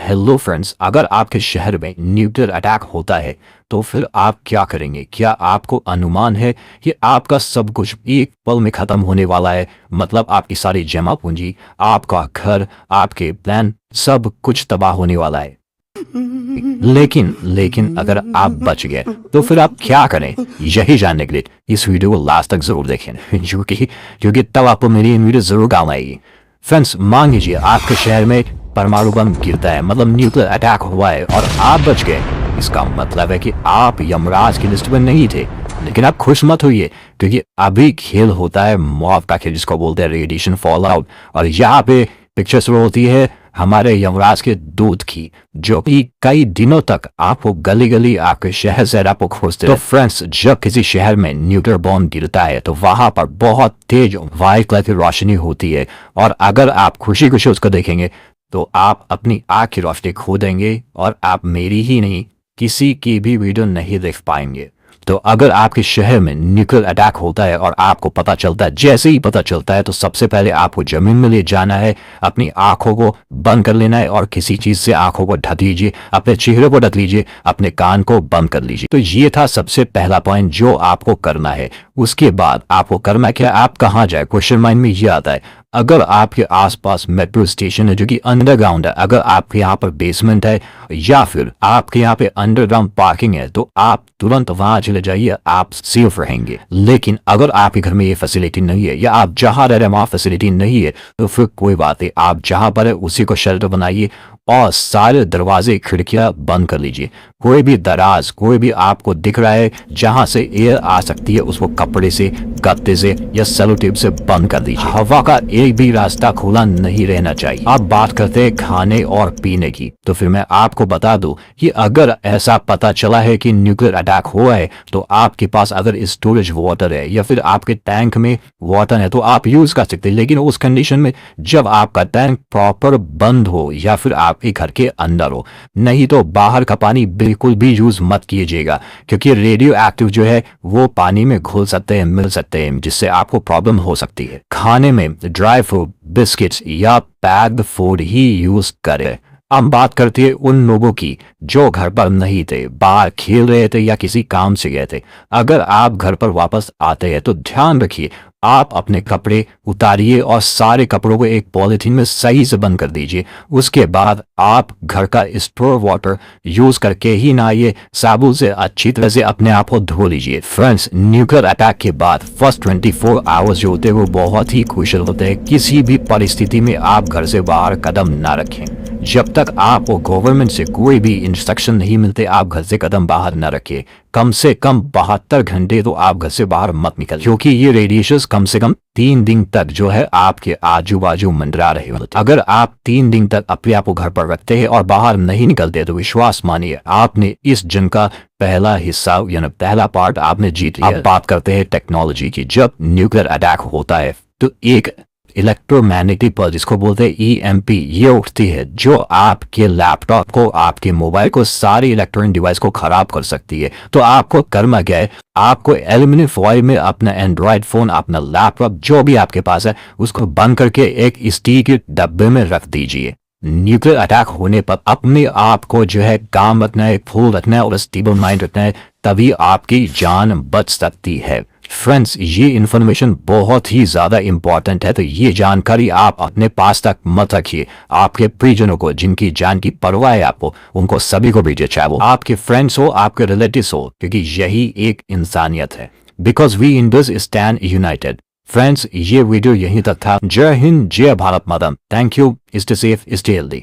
Hello friends, अगर आपके शहर में न्यूक्लियर अटैक होता है तो फिर आप क्या करेंगे? क्या आपको अनुमान है कि आपका सब कुछ एक पल में खत्म होने वाला है? मतलब आपकी सारी जमा पूंजी, आपका घर, आपके प्लान, सब कुछ तबाह होने वाला है। लेकिन लेकिन अगर आप बच गए तो फिर आप क्या करें? यही जानने के लिए इस वीडियो को लास्ट तक जरूर देखें, क्योंकि तब आपको मेरी इन वीडियो जरूर काम आएगी। फ्रेंड्स, मान लीजिए आपके शहर में परमाणु बम गिरता है, मतलब न्यूक्लियर अटैक हुआ है और आप बच गए। इसका मतलब है कि आप यमराज की लिस्ट में नहीं थे। लेकिन आप खुश मत होइए, क्योंकि अभी खेल होता है मॉब का खेल, जिसको बोलते हैं रेडिएशन फॉल आउट। और यहाँ पे पिक्चर शुरू होती है हमारे यमराज के दूध की, जो कि कई दिनों तक आपको गली गली आपके शहर से आपको खोजते। तो फ्रेंड्स, जब किसी शहर में न्यूक्लियर बॉम्ब गिरता है तो वहां पर बहुत तेज व्हाइट कलर की रोशनी होती है, और अगर आप खुशी खुशी उसको देखेंगे तो आप अपनी आँख की रोशनी खो देंगे और आप मेरी ही नहीं किसी की भी वीडियो नहीं देख पाएंगे। तो अगर आपके शहर में न्यूक्लियर अटैक होता है और आपको पता चलता है, जैसे ही पता चलता है, तो सबसे पहले आपको जमीन में ले जाना है, अपनी आंखों को बंद कर लेना है और किसी चीज से आंखों को ढक लीजिए, अपने चेहरे को ढक लीजिए, अपने कान को बंद कर लीजिए। तो ये था सबसे पहला पॉइंट जो आपको करना है। उसके बाद आपको करना क्या? आप कहाँ जाए? क्वेश्चन माइंड में ये आता है। अगर आपके आसपास मेट्रो स्टेशन है जो कि अंडरग्राउंड है, अगर आपके यहाँ पर बेसमेंट है या फिर आपके यहाँ पे अंडरग्राउंड पार्किंग है, तो आप तुरंत वहां चले जाइए, आप सेफ रहेंगे। लेकिन अगर आपके घर में ये फैसिलिटी नहीं है या आप जहां रह रहे हैं वहां फैसिलिटी नहीं है, तो फिर कोई बात नहीं, आप जहां पर है उसी को शेल्टर बनाइए और सारे दरवाजे खिड़कियां बंद कर लीजिए। कोई भी दराज, कोई भी आपको दिख रहा है जहां से एयर आ सकती है, उसको कपड़े से, गत्ते से या सेलो टेप से बंद कर दीजिए। हवा का एक भी रास्ता खुला नहीं रहना चाहिए। आप बात करते हैं खाने और पीने की, तो फिर मैं आपको बता दूं कि अगर ऐसा पता चला है कि न्यूक्लियर अटैक हुआ है, तो आपके पास अगर स्टोरेज वाटर है या फिर आपके टैंक में वाटर है तो आप यूज कर सकते हैं। लेकिन उस कंडीशन में जब आपका टैंक प्रॉपर बंद हो या फिर आपके घर के अंदर हो, नहीं तो बाहर का पानी बिल्कुल भी यूज मत कीजिएगा, क्योंकि रेडियो एक्टिव जो है वो पानी में घुल सकते हैं, मिल सकते हैं, जिससे आपको प्रॉब्लम हो सकती है। खाने में ड्राई फ्रूट, बिस्किट्स या पैक्ड फूड ही यूज करें। हम बात करते हैं उन लोगों की जो घर पर नहीं थे, बाहर खेल रहे थे या किसी काम से गए थे। अगर आप घर पर वापस आते हैं तो ध्यान रखिए, आप अपने कपड़े उतारिए और सारे कपड़ों को एक पॉलिथीन में सही से बंद कर दीजिए। उसके बाद आप घर का स्टोर वाटर यूज करके ही नहाइए, साबुन से अच्छी तरह से अपने आप को धो लीजिए। फ्रेंड्स, न्यूक्लियर अटैक के बाद फर्स्ट 24 आवर्स जो होते हैं वो बहुत ही क्रूशियल होते हैं। किसी भी परिस्थिति में आप घर से बाहर कदम ना रखें। जब तक आपको गवर्नमेंट से कोई भी इंस्ट्रक्शन नहीं मिलते, आप घर से कदम बाहर न रखें। कम से कम 72 घंटे तो आप घर से बाहर मत निकल, क्योंकि ये रेडिएशन कम से कम 3 दिन तक जो है आपके आजू बाजू मंडरा रहे होते। अगर आप 3 दिन तक अपने आप को घर पर रखते हैं और बाहर नहीं निकलते, तो विश्वास मानिए आपने इस जंग का पहला हिस्सा यानी पहला पार्ट आपने जीत लिया। अब बात करते हैं टेक्नोलॉजी की। जब न्यूक्लियर अटैक होता है तो एक इलेक्ट्रोमैग्नेटिक पल्स, जिसको बोलते हैं EMP, ये उठती है जो आपके लैपटॉप को, आपके मोबाइल को, सारी इलेक्ट्रॉनिक डिवाइस को खराब कर सकती है। तो आपको करना क्या है? आपको एल्यूमिनियम फॉइल में अपना एंड्रॉइड फोन, अपना लैपटॉप, जो भी आपके पास है, उसको बंद करके एक स्टील के डब्बे में रख दीजिए। न्यूक्लियर अटैक होने पर अपने आप को जो है काम रखना है, फूल रखना है और स्टेबल माइंड रखना है, तभी आपकी जान बच सकती है। फ्रेंड्स, ये इन्फॉर्मेशन बहुत ही ज्यादा इंपॉर्टेंट है, तो ये जानकारी आप अपने पास तक मत रखिए। आपके प्रियजनों को, जिनकी जान की परवाह है आपको, उनको सभी को भेजिए, चाहे वो आपके फ्रेंड्स हो, आपके रिलेटिव्स हो, क्योंकि यही एक इंसानियत है। Because we Indians stand united. Friends, ये वीडियो यहीं तक था। जय हिंद, जय भारत मातरम। Thank you. Stay safe, stay healthy.